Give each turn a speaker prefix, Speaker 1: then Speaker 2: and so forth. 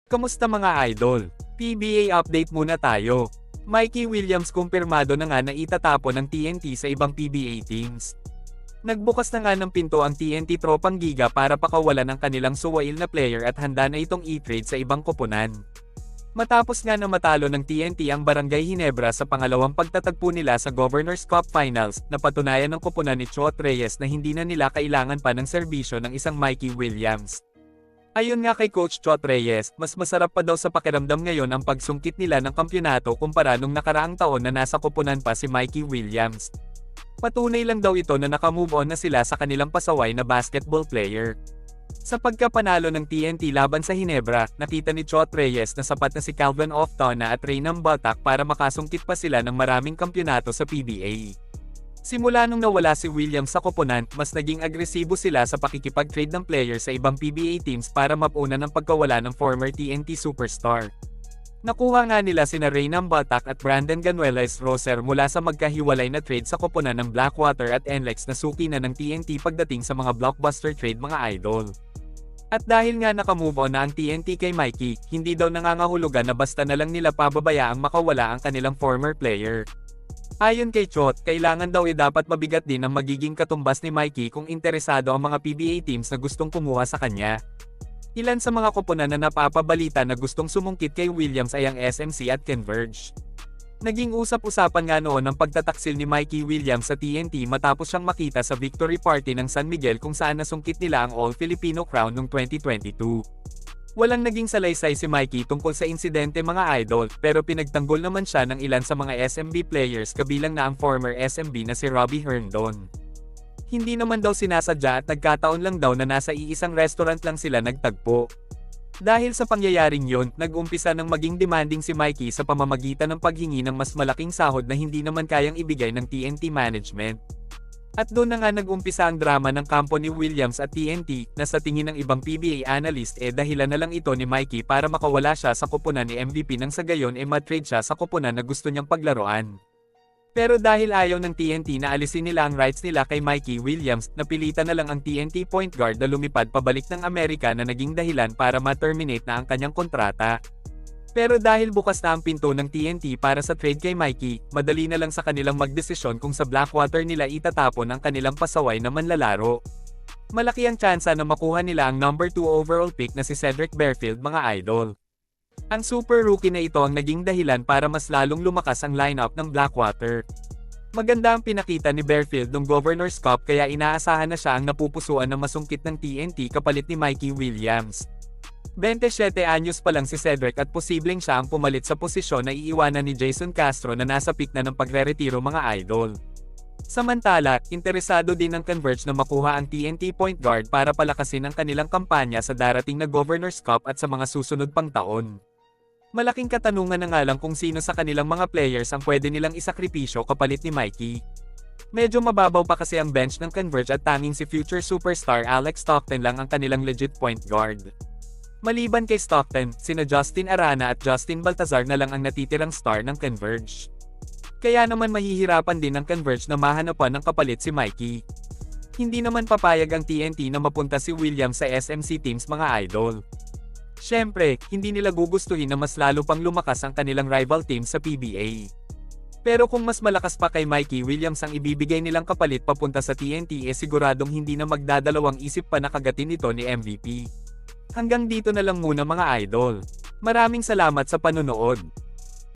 Speaker 1: Kamusta mga idol? PBA update muna tayo. Mikey Williams kumpirmado na nga na itatapon ng TNT sa ibang PBA teams. Nagbukas na nga ng pinto ang TNT Tropang Giga para pakawalan ang kanilang suwail na player at handa na itong i-trade sa ibang koponan. Matapos nga na matalo ng TNT ang Barangay Ginebra sa pangalawang pagtatagpo nila sa Governor's Cup Finals, napatunayan ng koponan ni Chot Reyes na hindi na nila kailangan pa ng serbisyo ng isang Mikey Williams. Ayon nga kay Coach Chot Reyes, mas masarap pa daw sa pakiramdam ngayon ang pagsungkit nila ng kampyonato kumpara nung nakaraang taon na nasa koponan pa si Mikey Williams. Patunay lang daw ito na nakamove on na sila sa kanilang pasaway na basketball player. Sa pagkapanalo ng TNT laban sa Ginebra, nakita ni Chot Reyes na sapat na si Calvin Oftona at Reynam Batak para makasungkit pa sila ng maraming kampyonato sa PBA. Simula nung nawala si Williams sa koponan, mas naging agresibo sila sa pakikipag-trade ng player sa ibang PBA teams para mapunan ang pagkawala ng former TNT superstar. Nakuha nga nila sina Reynam Batak at Brandon Ganuelas Roser mula sa magkahiwalay na trade sa koponan ng Blackwater at NLEX na suki na ng TNT pagdating sa mga blockbuster trade mga idol. At dahil nga nakamove on na ang TNT kay Mikey, hindi daw nangangahulugan na basta na lang nila pababayaang makawala ang kanilang former player. Ayon kay Chot, kailangan daw dapat mabigat din ang magiging katumbas ni Mikey kung interesado ang mga PBA teams na gustong kumuha sa kanya. Ilan sa mga koponan na napapabalita na gustong sumungkit kay Williams ay ang SMC at Converge. Naging usap-usapan nga noon ang pagtataksil ni Mikey Williams sa TNT matapos siyang makita sa victory party ng San Miguel kung saan nasungkit nila ang All-Filipino Crown noong 2022. Walang naging salaysay si Mikey tungkol sa insidente mga idol, pero pinagtanggol naman siya ng ilan sa mga SMB players kabilang na ang former SMB na si Robbie Herndon. Hindi naman daw sinasadya at nagkataon lang daw na nasa iisang restaurant lang sila nagtagpo. Dahil sa pangyayaring yon, nag-umpisa ng maging demanding si Mikey sa pamamagitan ng paghingi ng mas malaking sahod na hindi naman kayang ibigay ng TNT management. At doon na nga nag-umpisa ang drama ng kampo ni Williams at TNT, na sa tingin ng ibang PBA analyst dahilan na lang ito ni Mikey para makawala siya sa koponan ni MVP nang sa gayon matrade siya sa koponan na gusto niyang paglaruan. Pero dahil ayaw ng TNT na alisin nila ang rights nila kay Mikey Williams, napilitan na lang ang TNT point guard na lumipad pabalik ng Amerika na naging dahilan para ma-terminate na ang kanyang kontrata. Pero dahil bukas na ang pinto ng TNT para sa trade kay Mikey, madali na lang sa kanilang magdesisyon kung sa Blackwater nila itatapon ang kanilang pasaway na manlalaro. Malaki ang tsansa na makuha nila ang number 2 overall pick na si Cedric Bearfield mga idol. Ang super rookie na ito ang naging dahilan para mas lalong lumakas ang lineup ng Blackwater. Maganda ang pinakita ni Bearfield nung Governor's Cup kaya inaasahan na siya ang napupusuan na masungkit ng TNT kapalit ni Mikey Williams. 27 anyos pa lang si Cedric at posibleng siya ang pumalit sa posisyon na iiwanan ni Jason Castro na nasa peak na ng pagre-retiro mga idol. Samantala, interesado din ng Converge na makuha ang TNT point guard para palakasin ang kanilang kampanya sa darating na Governor's Cup at sa mga susunod pang taon. Malaking katanungan na nga lang kung sino sa kanilang mga players ang pwede nilang isakripisyo kapalit ni Mikey. Medyo mababaw pa kasi ang bench ng Converge at tanging si future superstar Alex Stockton lang ang kanilang legit point guard. Maliban kay Stockton, sina Justin Arana at Justin Baltazar na lang ang natitirang star ng Converge. Kaya naman mahihirapan din ang Converge na mahanapan ng kapalit si Mikey. Hindi naman papayag ang TNT na mapunta si Williams sa SMC teams mga idol. Siyempre, hindi nila gugustuhin na mas lalo pang lumakas ang kanilang rival team sa PBA. Pero kung mas malakas pa kay Mikey Williams ang ibibigay nilang kapalit papunta sa TNT siguradong hindi na magdadalawang isip pa na kagatin ito ni MVP. Hanggang dito na lang muna mga idol. Maraming salamat sa panonood.